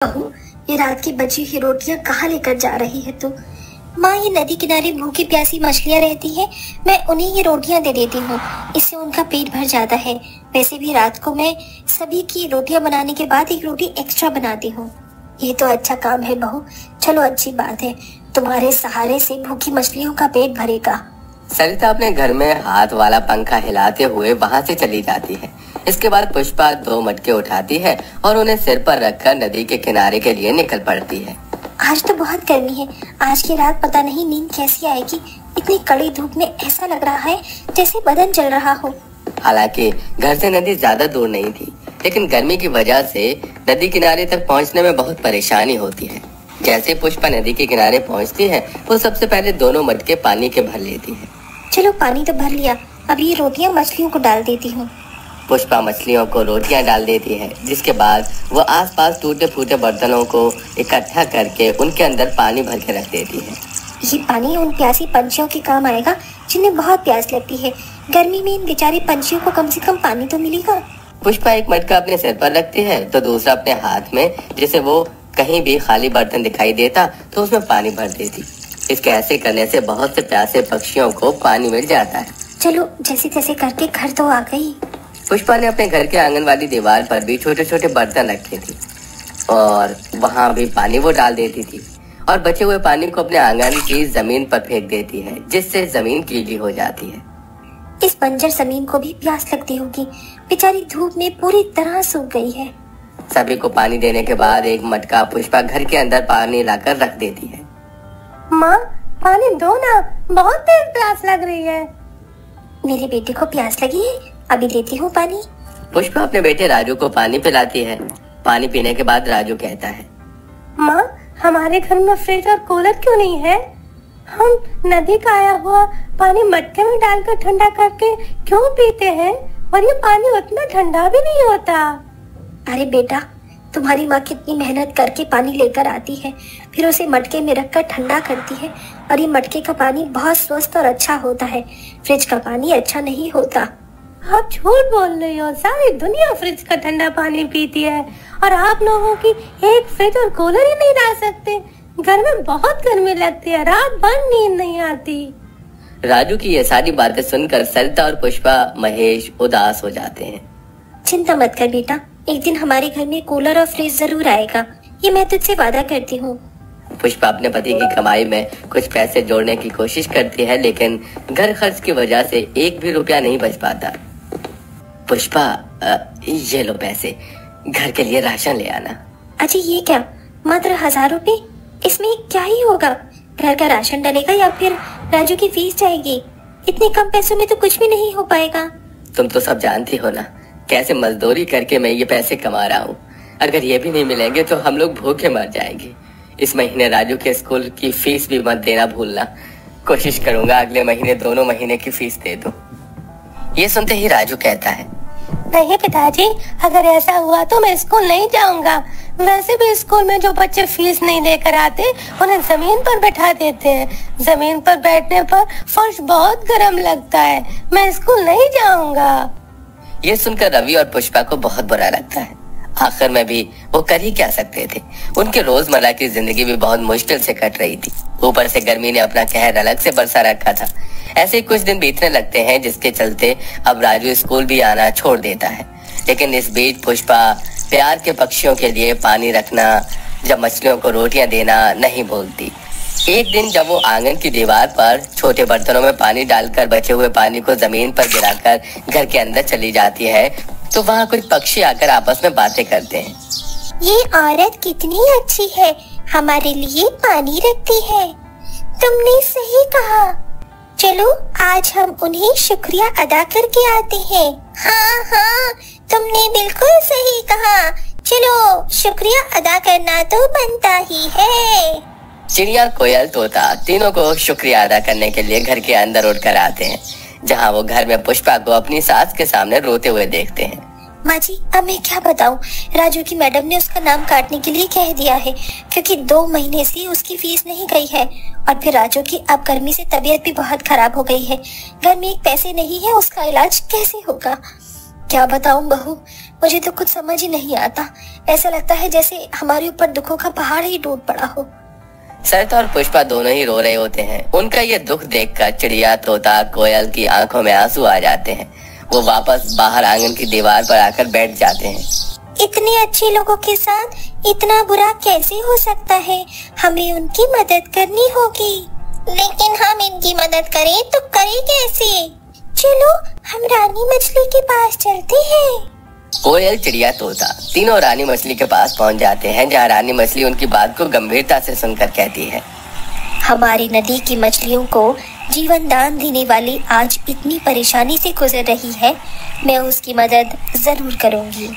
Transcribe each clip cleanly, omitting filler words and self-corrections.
बहू, ये रात की बची हुई रोटियां कहाँ लेकर जा रही है तू? माँ, ये नदी किनारे भूखी प्यासी मछलियाँ रहती हैं, मैं उन्हें ये रोटियां दे देती हूँ, इससे उनका पेट भर जाता है। वैसे भी रात को मैं सभी की रोटियां बनाने के बाद एक रोटी एक्स्ट्रा बनाती हूँ। ये तो अच्छा काम है बहू। चलो, अच्छी बात है, तुम्हारे सहारे से भूखी मछलियों का पेट भरेगा। सरिता अपने घर में हाथ वाला पंखा हिलाते हुए वहाँ से चली जाती है। इसके बाद पुष्पा 2 मटके उठाती है और उन्हें सिर पर रखकर नदी के किनारे के लिए निकल पड़ती है। आज तो बहुत गर्मी है, आज की रात पता नहीं नींद कैसी आएगी। इतनी कड़ी धूप में ऐसा लग रहा है जैसे बदन जल रहा हो। हालांकि घर से नदी ज्यादा दूर नहीं थी, लेकिन गर्मी की वजह से नदी किनारे तक पहुंचने में बहुत परेशानी होती है। जैसे पुष्पा नदी के किनारे पहुंचती है, वो सबसे पहले दोनों मटके पानी के भर लेती है। चलो, पानी तो भर लिया, अब ये रोटियां मछलियों को डाल देती हूँ। पुष्पा मछलियों को रोटियां डाल देती है, जिसके बाद वो आसपास टूटे फूटे बर्तनों को इकट्ठा करके उनके अंदर पानी भर के रख देती है। ये पानी उन प्यासी पंछियों के काम आएगा जिन्हें बहुत प्यास लगती है। गर्मी में इन बेचारे पंछियों को कम से कम पानी तो मिलेगा। पुष्पा एक मटका अपने सिर पर रखती है तो दूसरा अपने हाथ में, जिसे वो कहीं भी खाली बर्तन दिखाई देता तो उसमें पानी भर देती। इसके ऐसे करने से बहुत से प्यासे पक्षियों को पानी मिल जाता है। चलो, जैसे तैसे करके घर तो आ गई। पुष्पा ने अपने घर के आंगन वाली दीवार पर भी छोटे छोटे बर्तन रखे थे और वहाँ भी पानी वो डाल देती थी और बचे हुए पानी को अपने आंगन की जमीन पर फेंक देती है, जिससे जमीन गीली हो जाती है। इस बंजर जमीन को भी प्यास लगती होगी, बेचारी धूप में पूरी तरह सूख गई है। सभी को पानी देने के बाद एक मटका पुष्पा घर के अंदर पानी लाकर रख देती है। माँ, पानी दो ना, बहुत तेज प्यास लग रही है। मेरे बेटे को प्यास लगी है, अभी देती हूँ पानी। पुष्पा अपने बेटे राजू को पानी पिलाती है। पानी पीने के बाद राजू कहता है, माँ, हमारे घर में फ्रिज और कूलर क्यों नहीं है? हम नदी का आया हुआ पानी मटके में डालकर ठंडा करके क्यों पीते हैं? और ये पानी उतना ठंडा भी नहीं होता। अरे बेटा, तुम्हारी माँ कितनी मेहनत करके पानी लेकर आती है, फिर उसे मटके में रखकर ठंडा करती है, और ये मटके का पानी बहुत स्वस्थ और अच्छा होता है। फ्रिज का पानी अच्छा नहीं होता। आप झूठ बोल रही हो, सारी दुनिया फ्रिज का ठंडा पानी पीती है और आप लोगों की एक फ्रिज और कूलर ही नहीं ला सकते। घर में बहुत गर्मी लगती है, रात भर नींद नहीं आती। राजू की ये सारी बातें सुनकर सरिता और पुष्पा महेश उदास हो जाते हैं। चिंता मत कर बेटा, एक दिन हमारे घर में कूलर और फ्रिज जरूर आएगा, ये मैं तुझसे वादा करती हूँ। पुष्पा अपने पति की कमाई में कुछ पैसे जोड़ने की कोशिश करती है, लेकिन घर खर्च की वजह से एक भी रुपया नहीं बच पाता। पुष्पा, ये लो पैसे, घर के लिए राशन ले आना। अजी, ये क्या, मात्र 1000 रुपए? इसमें क्या ही होगा? घर का राशन डलेगा या फिर राजू की फीस जाएगी? इतने कम पैसों में तो कुछ भी नहीं हो पाएगा। तुम तो सब जानती हो ना, कैसे मजदूरी करके मैं ये पैसे कमा रहा हूँ। अगर ये भी नहीं मिलेंगे तो हम लोग भूखे मर जाएंगे। इस महीने राजू के स्कूल की फीस भी मत देना भूलना। कोशिश करूंगा अगले महीने दोनों महीने की फीस दे दूं। ये सुनते ही राजू कहता है, नहीं पिताजी, अगर ऐसा हुआ तो मैं स्कूल नहीं जाऊंगा। वैसे भी स्कूल में जो बच्चे फीस नहीं लेकर आते उन्हें जमीन पर बैठा देते हैं। जमीन पर बैठने पर फर्श बहुत गर्म लगता है। मैं स्कूल नहीं जाऊंगा। ये सुनकर रवि और पुष्पा को बहुत बुरा लगता है। आखिर में भी वो कर ही क्या सकते थे। उनके रोजमर्रा की जिंदगी भी बहुत मुश्किल से कट रही थी। ऊपर से गर्मी ने अपना कहर अलग से बरसा रखा था। ऐसे ही कुछ दिन बीतने लगते हैं, जिसके चलते अब राजू स्कूल भी आना छोड़ देता है। लेकिन इस बीच पुष्पा प्यार के पक्षियों के लिए पानी रखना, जब मछलियों को रोटियां देना नहीं भूलती। एक दिन जब वो आंगन की दीवार पर छोटे बर्तनों में पानी डालकर बचे हुए पानी को जमीन पर गिराकर घर के अंदर चली जाती है, तो वहाँ कुछ पक्षी आकर आपस में बातें करते हैं। ये औरत कितनी अच्छी है, हमारे लिए पानी रखती है। तुमने सही कहा, चलो आज हम उन्हें शुक्रिया अदा करके आते हैं। हाँ हाँ, तुमने बिल्कुल सही कहा, चलो शुक्रिया अदा करना तो बनता ही है। चिड़िया, कोयल, तोता तीनों को शुक्रिया अदा करने के लिए घर के अंदर उड़कर आते हैं, जहाँ वो घर में पुष्पा को अपनी सास के सामने रोते हुए देखते हैं। माँ जी, अब मैं क्या बताऊँ, राजू की मैडम ने उसका नाम काटने के लिए कह दिया है, क्योंकि 2 महीने से उसकी फीस नहीं गई है। और फिर राजू की अब गर्मी से तबीयत भी बहुत खराब हो गई है। घर में एक पैसे नहीं है, उसका इलाज कैसे होगा? क्या बताऊं बहू, मुझे तो कुछ समझ ही नहीं आता। ऐसा लगता है जैसे हमारे ऊपर दुखों का पहाड़ ही टूट पड़ा हो। सरिता और पुष्पा दोनों ही रो रहे होते हैं। उनका ये दुख देखकर चिड़िया, तोता, कोयल की आंखों में आंसू आ जाते हैं। वो वापस बाहर आंगन की दीवार पर आकर बैठ जाते हैं। इतने अच्छे लोगों के साथ इतना बुरा कैसे हो सकता है? हमें उनकी मदद करनी होगी। लेकिन हम इनकी मदद करें तो करें कैसे? चलो हम रानी मछली के पास चलते हैं। कोयल, चिड़िया, तोता तीनों रानी मछली के पास पहुंच जाते हैं, जहां रानी मछली उनकी बात को गंभीरता से सुनकर कहती है, हमारी नदी की मछलियों को जीवन दान देने वाली आज इतनी परेशानी से गुजर रही है, मैं उसकी मदद जरूर करूंगी।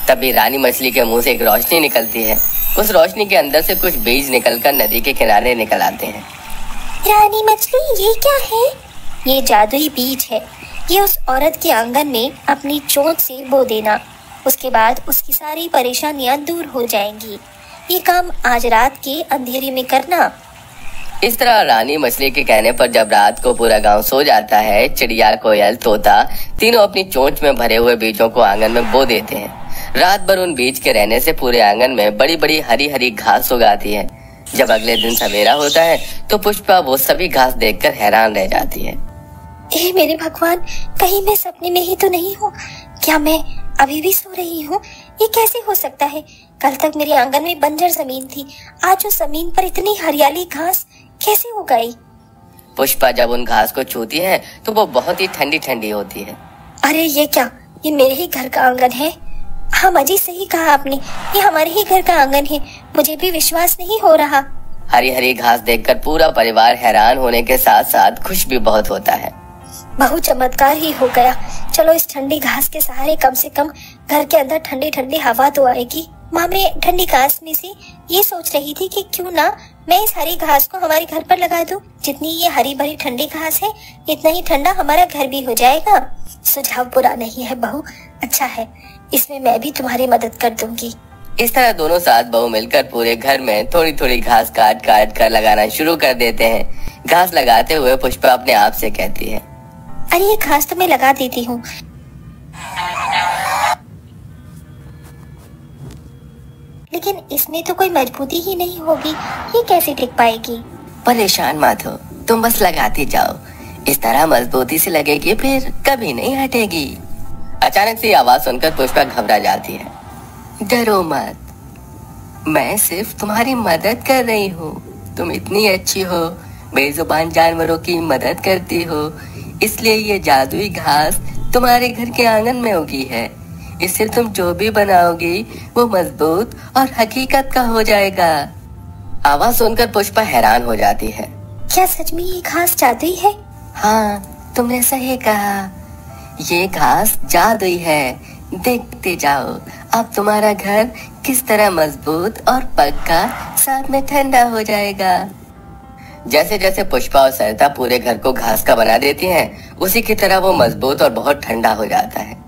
तभी रानी मछली के मुंह से एक रोशनी निकलती है। उस रोशनी के अंदर से कुछ बीज निकलकर नदी के किनारे निकल आते हैं। रानी मछली, ये क्या है? ये जादुई बीज है। ये उस औरत के आंगन में अपनी चोंच से बो देना, उसके बाद उसकी सारी परेशानियां दूर हो जाएंगी। ये काम आज रात के अंधेरे में करना। इस तरह रानी मछली के कहने पर जब रात को पूरा गांव सो जाता है, चिड़िया, कोयल, तोता तीनों अपनी चोंच में भरे हुए बीजों को आंगन में बो देते हैं। रात भर उन बीज के रहने से पूरे आंगन में बड़ी बड़ी हरी हरी घास उगाती है। जब अगले दिन सवेरा होता है तो पुष्पा वो सभी घास देखकर हैरान रह जाती है। ए मेरे भगवान, कहीं मैं सपने में ही तो नहीं हूँ? क्या मैं अभी भी सो रही हूँ? ये कैसे हो सकता है? कल तक मेरे आंगन में बंजर जमीन थी, आज उस जमीन पर इतनी हरियाली घास कैसे उगाई? पुष्पा जब उन घास को छूती है तो वो बहुत ही ठंडी ठंडी होती है। अरे ये क्या? ये मेरे ही घर का आंगन है। हाँ माजी, सही कहा आपने, ये हमारे ही घर का आंगन है। मुझे भी विश्वास नहीं हो रहा। हरी हरी घास देखकर पूरा परिवार हैरान होने के साथ साथ खुश भी बहुत होता है। बहुत चमत्कार ही हो गया। चलो इस ठंडी घास के सहारे कम से कम घर के अंदर ठंडी ठंडी हवा तो आएगी। माँ, मैं ठंडी घास में से ये सोच रही थी कि क्यों ना मैं इस हरी घास को हमारे घर पर लगा दूं। जितनी ये हरी भरी ठंडी घास है, इतना ही ठंडा हमारा घर भी हो जाएगा। सुझाव बुरा नहीं है बहू, अच्छा है, इसमें मैं भी तुम्हारी मदद कर दूंगी। इस तरह दोनों सास बहू मिलकर पूरे घर में थोड़ी थोड़ी घास काट काट कर लगाना शुरू कर देते हैं। घास लगाते हुए पुष्पा अपने आप से कहती है, अरे ये घास तो मैं लगा देती हूँ, लेकिन इसमें तो कोई मजबूती ही नहीं होगी, ये कैसे टिक पाएगी? परेशान मत हो, तुम बस लगाती जाओ। इस तरह मजबूती से लगेगी, फिर कभी नहीं हटेगी। अचानक से आवाज सुनकर पुष्पा घबरा जाती है। डरो मत, मैं सिर्फ तुम्हारी मदद कर रही हूँ। तुम इतनी अच्छी हो, बेजुबान जानवरों की मदद करती हो, इसलिए ये जादुई घास तुम्हारे घर के आंगन में उगी है। इससे तुम जो भी बनाओगी वो मजबूत और हकीकत का हो जाएगा। आवाज सुनकर पुष्पा हैरान हो जाती है। क्या सच में ये घास जादुई है? हाँ, तुमने सही कहा, ये घास जादुई है। देखते जाओ अब तुम्हारा घर किस तरह मजबूत और पक्का साथ में ठंडा हो जाएगा। जैसे जैसे पुष्पा और सरिता पूरे घर को घास का बना देती हैं, उसी की तरह वो मजबूत और बहुत ठंडा हो जाता है।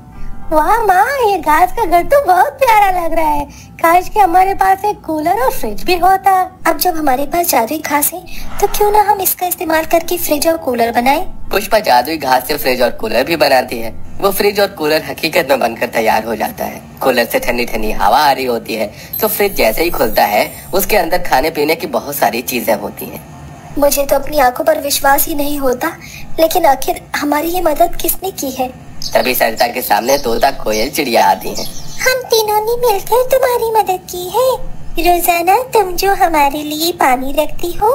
वाह माँ, ये घास का घर तो बहुत प्यारा लग रहा है। काश कि हमारे पास एक कूलर और फ्रिज भी होता। अब जब हमारे पास जादुई घास है तो क्यों ना हम इसका इस्तेमाल करके फ्रिज और कूलर बनाएं? पुष्पा जादुई घास से फ्रिज और कूलर भी बनाती है। वो फ्रिज और कूलर हकीकत में बनकर तैयार हो जाता है। कूलर से ठंडी ठंडी हवा आ रही होती है तो फ्रिज जैसे ही खुलता है उसके अंदर खाने पीने की बहुत सारी चीजें होती हैं। मुझे तो अपनी आंखों पर विश्वास ही नहीं होता, लेकिन आखिर हमारी ये मदद किसने की है? तभी सरिता के सामने तोता, कोयल, चिड़िया आती हैं। हम तीनों ने मिलकर तुम्हारी मदद की है। रोजाना तुम जो हमारे लिए पानी रखती हो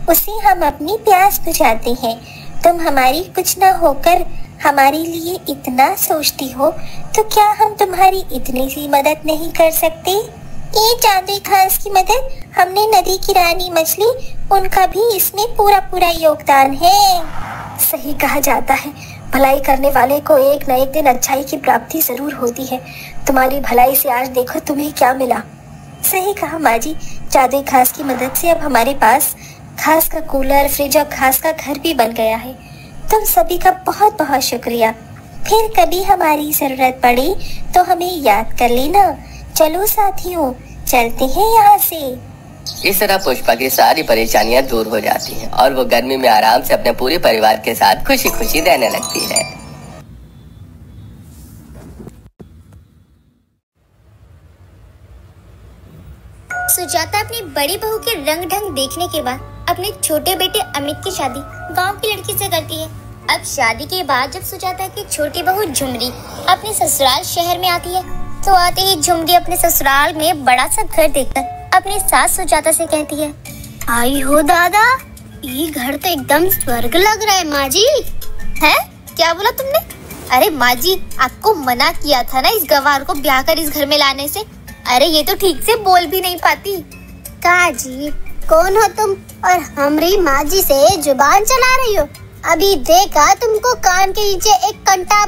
उसे हम अपनी प्यास बुझाते हैं। तुम हमारी कुछ न होकर हमारे लिए इतना सोचती हो, तो क्या हम तुम्हारी इतनी सी मदद नहीं कर सकते? ये जादुई घास की मदद हमने नदी की रानी मछली, उनका भी इसमें पूरा पूरा योगदान है। सही कहा जाता है, भलाई करने वाले को एक न एक दिन अच्छाई की प्राप्ति जरूर होती है। तुम्हारी भलाई से आज देखो तुम्हें क्या मिला। सही कहा माँ जी, जादुई घास की मदद से अब हमारे पास घास का कूलर, फ्रिज और घास का घर भी बन गया है। तुम सभी का बहुत बहुत शुक्रिया। फिर कभी हमारी जरूरत पड़ी तो हमें याद कर लेना। चलो साथियों, चलते हैं यहाँ से। इस तरह पुष्पा की सारी परेशानियां दूर हो जाती हैं और वो गर्मी में आराम से अपने पूरे परिवार के साथ खुशी खुशी रहने लगती है। सुजाता अपनी बड़ी बहू के रंग ढंग देखने के बाद अपने छोटे बेटे अमित की शादी गांव की लड़की से करती है। अब शादी के बाद जब सुजाता की छोटी बहू झुमरी अपने ससुराल शहर में आती है तो आते ही झुमरी अपने ससुराल में बड़ा सा घर देखकर अपनी सास सुजाता से कहती है, आई हो दादा, ये घर तो एकदम स्वर्ग लग रहा है माँ जी। है? क्या बोला तुमने? अरे माँ जी, आपको मना किया था ना इस गवार को ब्याह कर इस घर में लाने से। अरे ये तो ठीक से बोल भी नहीं पाती। का जी, कौन हो तुम और हमारी माँ जी से जुबान चला रही हो? अभी देखा तुमको कान के नीचे एक कंटा।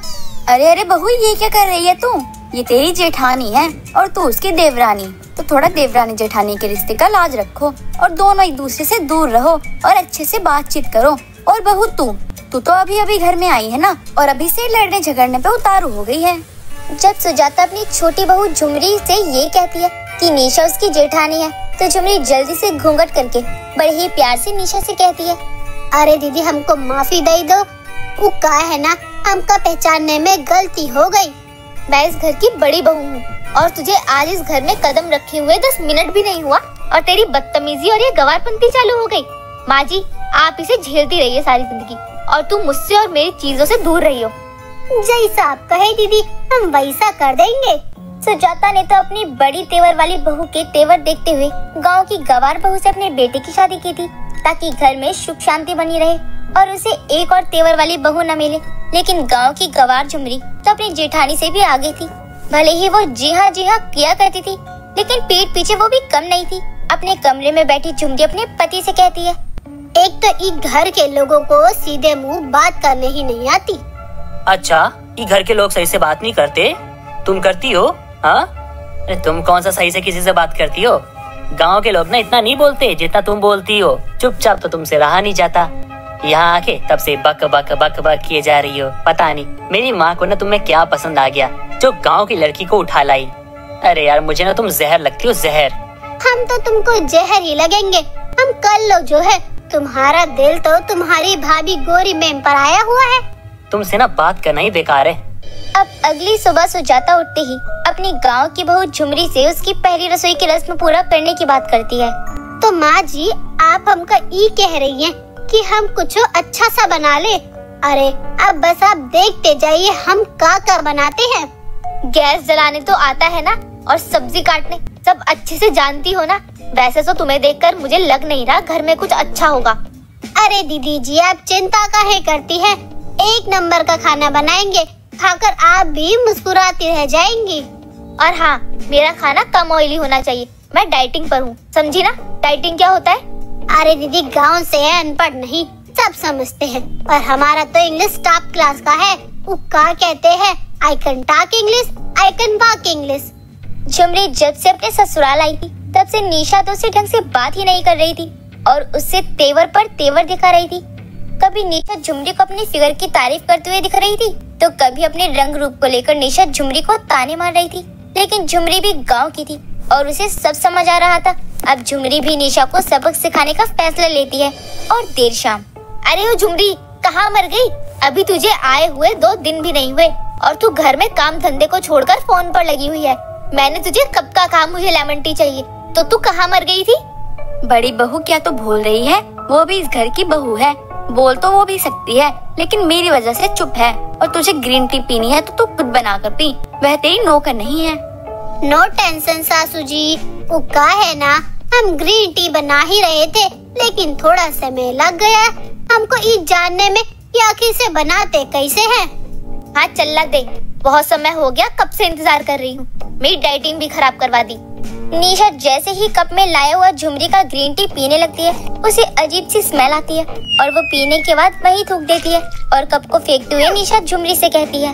अरे बहू, ये क्या कर रही है तू? ये तेरी जेठानी है और तू उसकी देवरानी, तो थोड़ा देवरानी जेठानी के रिश्ते का लाज रखो और दोनों एक दूसरे से दूर रहो और अच्छे से बातचीत करो। और बहू, तू तो अभी घर में आई है ना, और अभी से लड़ने झगड़ने पे उतारू हो गई है। जब सुजाता अपनी छोटी बहू झुमरी से ये कहती है कि निशा उसकी जेठानी है तो झुमरी जल्दी से घूंघट करके बड़े ही प्यार से निशा से कहती है, अरे दीदी, हमको माफी दे दो। वो का है ना, हमका पहचानने में गलती हो गई। मैं इस घर की बड़ी बहू हूँ और तुझे आज इस घर में कदम रखे हुए 10 मिनट भी नहीं हुआ और तेरी बदतमीजी और ये गवारपंती चालू हो गई। माँ जी, आप इसे झेलती रही है सारी जिंदगी और तुम मुझसे और मेरी चीजों से दूर रही हो। जैसा आप कहे दीदी, हम वैसा कर देंगे। सुजाता ने तो अपनी बड़ी तेवर वाली बहू के तेवर देखते हुए गांव की गवार बहू से अपने बेटे की शादी की थी ताकि घर में सुख शांति बनी रहे और उसे एक और तेवर वाली बहू न मिले। लेकिन गांव की गवार झुमरी तो अपनी जेठानी से भी आगे थी। भले ही वो जी हाँ किया करती थी, लेकिन पीठ पीछे वो भी कम नहीं थी। अपने कमरे में बैठी झुमरी अपने पति से कहती है, एक तो इस घर के लोगों को सीधे मुंह बात करने ही नहीं आती। अच्छा, ये घर के लोग सही से बात नहीं करते? तुम करती हो? हाँ, तुम कौन सा सही से किसी से बात करती हो? गांव के लोग ना इतना नहीं बोलते जितना तुम बोलती हो। चुपचाप तो तुमसे रहा नहीं जाता। यहाँ आके तब से बक बक बक बक किए जा रही हो। पता नहीं मेरी माँ को ना तुम्हें क्या पसंद आ गया जो गांव की लड़की को उठा लाई। अरे यार, मुझे ना तुम जहर लगती हो, जहर। हम तो तुमको जहर ही लगेंगे। हम कर लो जो है। तुम्हारा दिल तो तुम्हारी भाभी गोरी मेम पर आया हुआ है। तुमसे ना बात करना ही बेकार है। अब अगली सुबह सुजाता उठते ही अपनी गांव की बहू झुमरी से उसकी पहली रसोई की रस्म पूरा करने की बात करती है। तो माँ जी, आप हमका ये कह रही हैं कि हम कुछ अच्छा सा बना ले? अरे अब बस आप देखते जाइए हम क्या बनाते हैं। गैस जलाने तो आता है ना, और सब्जी काटने सब अच्छे से जानती हो ना। वैसे तो तुम्हें देखकर मुझे लग नहीं रहा घर में कुछ अच्छा होगा। अरे दीदी जी, आप चिंता काहे करती हैं? एक नंबर का खाना बनाएंगे, खाकर आप भी मुस्कुराती रह जाएंगी। और हाँ, मेरा खाना कम ऑयली होना चाहिए। मैं डाइटिंग पर हूँ, समझी ना? डाइटिंग क्या होता है? अरे दीदी, गांव से है, अनपढ़ नहीं, सब समझते हैं। और हमारा तो इंग्लिश टॉप क्लास का है। वो क्या कहते हैं, I can talk English, I can walk English. Jhumri जब से अपने ससुराल आई थी तब से निशा तो उससे ढंग से बात ही नहीं कर रही थी और उससे तेवर पर तेवर दिखा रही थी। कभी निशा झुमरी को अपनी फिगर की तारीफ करते हुए दिख रही थी तो कभी अपने रंग रूप को लेकर निशा झुमरी को ताने मार रही थी। लेकिन झुमरी भी गांव की थी और उसे सब समझ आ रहा था। अब झुमरी भी निशा को सबक सिखाने का फैसला लेती है। और देर शाम, अरे ओ झुमरी, कहाँ मर गई? अभी तुझे आए हुए 2 दिन भी नहीं हुए और तू घर में काम धंधे को छोड़कर फोन पर लगी हुई है। मैंने तुझे कब का कहा मुझे लेमन टी चाहिए, तो तू कहाँ मर गई थी? बड़ी बहू क्या तो भूल रही है, वो भी इस घर की बहू है। बोल तो वो भी सकती है, लेकिन मेरी वजह से चुप है। और तुझे ग्रीन टी पीनी है तो तू खुद बना कर पी, वह तेरी नौकर नहीं है। नो टेंशन सासू जी, वो का है ना, हम ग्रीन टी बना ही रहे थे, लेकिन थोड़ा समय लग गया हमको ये जानने में कि आखिर से बनाते कैसे हैं। हाँ चल दे, बहुत समय हो गया, कब से इंतजार कर रही हूँ। मेरी डाइटिंग भी खराब करवा दी। निशा जैसे ही कप में लाया हुआ झुमरी का ग्रीन टी पीने लगती है, उसे अजीब सी स्मेल आती है और वो पीने के बाद वही थूक देती है। और कप को फेंकते हुए निशा झुमरी से कहती है,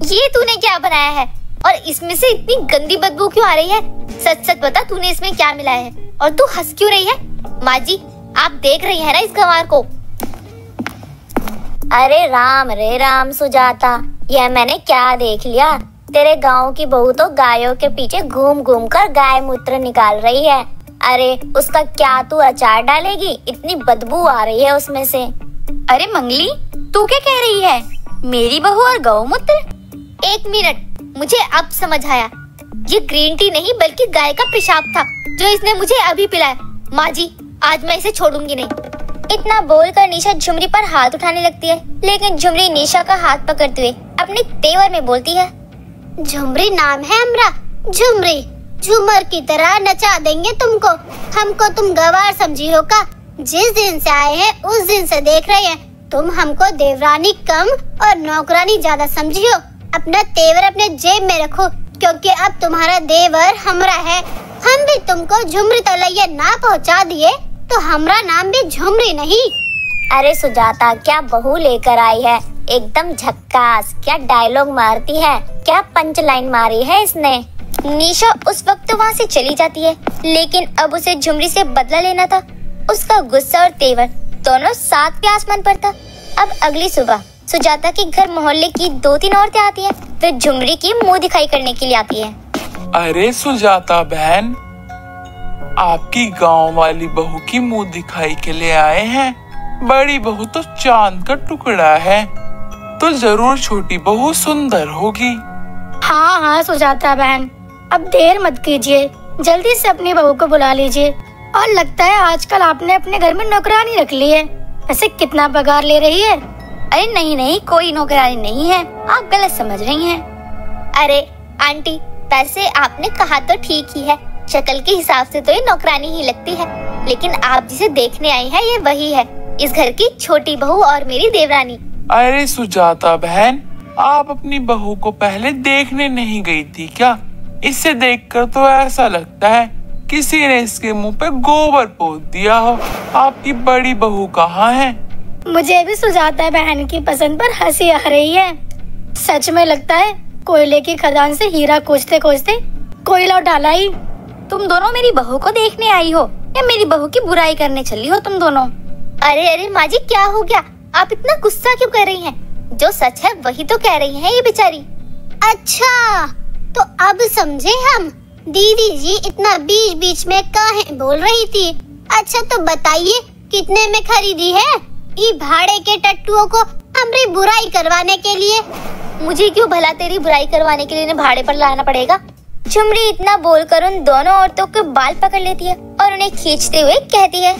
ये तूने क्या बनाया है और इसमें से इतनी गंदी बदबू क्यों आ रही है? सच सच बता, तूने इसमें क्या मिलाया है और तू हंस क्यों रही है? माँ जी, आप देख रही है ना इस गंवार को? अरे राम रे राम सुजाता, यह मैंने क्या देख लिया? तेरे गांव की बहू तो गायों के पीछे घूम घूम कर गाय मूत्र निकाल रही है। अरे उसका क्या तू अचार डालेगी? इतनी बदबू आ रही है उसमें से। अरे मंगली, तू क्या कह रही है? मेरी बहू और गौमूत्र? एक मिनट, मुझे अब समझ आया। ये ग्रीन टी नहीं बल्कि गाय का पेशाब था जो इसने मुझे अभी पिलाया। माँ जी, आज मैं इसे छोड़ूंगी नहीं। इतना बोलकर निशा झुमरी पर हाथ उठाने लगती है, लेकिन झुमरी निशा का हाथ पकड़ते हुए अपने तेवर में बोलती है, झुमरी नाम है हमरा, झुमरी झूमर की तरह नचा देंगे तुमको। हमको तुम गवार समझी हो का? जिस दिन से आए हैं उस दिन से देख रहे हैं तुम हमको देवरानी कम और नौकरानी ज्यादा समझी हो। अपना तेवर अपने जेब में रखो, क्योंकि अब तुम्हारा देवर हमरा है। हम भी तुमको झुमरी तलैया ना पहुंचा दिए तो हमरा नाम भी झुमरी नहीं। अरे सुजाता, क्या बहू लेकर आई है, एकदम झक्कास। क्या डायलॉग मारती है, क्या पंच लाइन मारी है इसने। निशा उस वक्त वहाँ से चली जाती है, लेकिन अब उसे झुमरी से बदला लेना था। उसका गुस्सा और तेवर दोनों साथ पे आसमान पर था। अब अगली सुबह सुजाता के घर मोहल्ले की 2-3 औरतें आती हैं, फिर झुमरी की मुंह दिखाई करने के लिए आती है। अरे सुजाता बहन, आपकी गांव वाली बहू की मुंह दिखाई के लिए आए हैं। बड़ी बहू तो चांद का टुकड़ा है, तो जरूर छोटी बहू सुंदर होगी। हाँ हाँ सुजाता बहन, अब देर मत कीजिए, जल्दी से अपनी बहू को बुला लीजिए। और लगता है आजकल आपने अपने घर में नौकरानी रख ली है। ऐसे कितना पगार ले रही है? अरे नहीं नहीं, कोई नौकरानी नहीं है, आप गलत समझ रही हैं। अरे आंटी, वैसे आपने कहा तो ठीक ही है, शक्ल के हिसाब से तो ये नौकरानी ही लगती है, लेकिन आप जिसे देखने आई हैं ये वही है, इस घर की छोटी बहू और मेरी देवरानी। अरे सुजाता बहन, आप अपनी बहू को पहले देखने नहीं गई थी क्या? इसे देखकर तो ऐसा लगता है किसी ने इसके मुंह पे गोबर पोत दिया हो। आपकी बड़ी बहू कहाँ है? मुझे भी सुजाता बहन की पसंद पर हंसी आ रही है। सच में लगता है कोयले की खदान से हीरा खोजते खोजते कोयला उठा लाई। तुम दोनों मेरी बहू को देखने आई हो या मेरी बहू की बुराई करने चली हो तुम दोनों? अरे अरे माँ जी, क्या हो गया? आप इतना गुस्सा क्यों कर रही हैं? जो सच है वही तो कह रही हैं ये बेचारी। अच्छा, तो अब समझे हम। दीदी जी इतना बीच बीच में काहे बोल रही थी? अच्छा तो बताइए कितने में खरीदी है ये भाड़े के टट्टुओं को हमारी बुराई करवाने के लिए? मुझे क्यों भला तेरी बुराई करवाने के लिए भाड़े पर लाना पड़ेगा? झुमरी इतना बोलकर उन दोनों औरतों के बाल पकड़ लेती है और उन्हें खींचते हुए कहती है,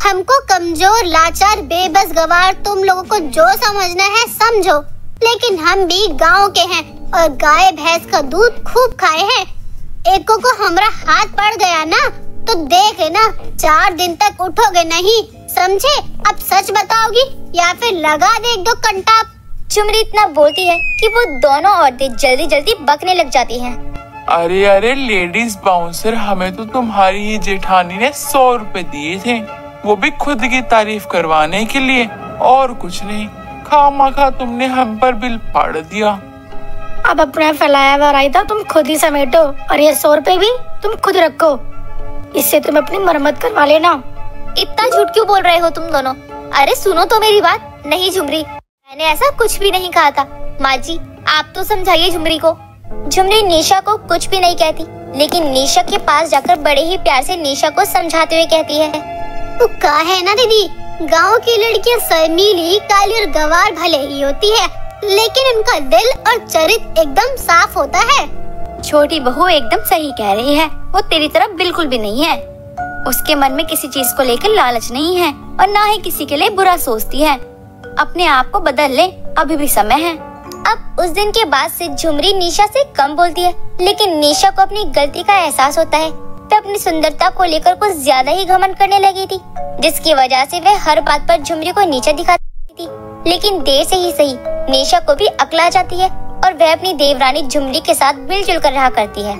हमको कमजोर, लाचार, बेबस, गवार तुम लोगों को जो समझना है समझो, लेकिन हम भी गांव के हैं और गाय भैंस का दूध खूब खाए हैं। एको को हमरा हाथ पड़ गया ना तो देख लेना 4 दिन तक उठोगे नहीं, समझे? अब सच बताओगी या फिर लगा दे 1-2 कंटाप। झुमरी इतना बोलती है कि वो दोनों औरतें जल्दी जल्दी बकने लग जाती हैं। अरे अरे लेडीज बाउंसर, हमें तो तुम्हारी ही जेठानी ने 100 रुपए दिए थे, वो भी खुद की तारीफ करवाने के लिए, और कुछ नहीं। खामखा तुमने हम पर बिल फाड़ दिया। अब अपना फैलाया हुआ रायता तुम खुद ही समेटो और ये 100 रुपए भी तुम खुद रखो, इससे तुम अपनी मरम्मत करवा लेना। इतना झूठ क्यों बोल रहे हो तुम दोनों? अरे सुनो तो मेरी बात। नहीं झुमरी, मैंने ऐसा कुछ भी नहीं कहा था। माँ जी आप तो समझाइए झुमरी को। झुमरी निशा को कुछ भी नहीं कहती, लेकिन निशा के पास जाकर बड़े ही प्यार से निशा को समझाते हुए कहती है, तो कहा है ना दीदी, गांव की लड़कियां शर्मीली, काली और गवार भले ही होती है, लेकिन उनका दिल और चरित्र एकदम साफ होता है। छोटी बहू एकदम सही कह रही है, वो तेरी तरफ बिल्कुल भी नहीं है। उसके मन में किसी चीज को लेकर लालच नहीं है और ना ही किसी के लिए बुरा सोचती है। अपने आप को बदल ले, अभी भी समय है। अब उस दिन के बाद से झुमरी निशा से कम बोलती है, लेकिन निशा को अपनी गलती का एहसास होता है। तो अपनी सुंदरता को लेकर कुछ ज्यादा ही घमंड करने लगी थी, जिसकी वजह से वह हर बात पर झुमरी को नीचा दिखाती थी। लेकिन देर से ही सही निशा को भी अक्ल आ जाती है और वह अपनी देवरानी झुमरी के साथ मिलजुल कर रहा करती है।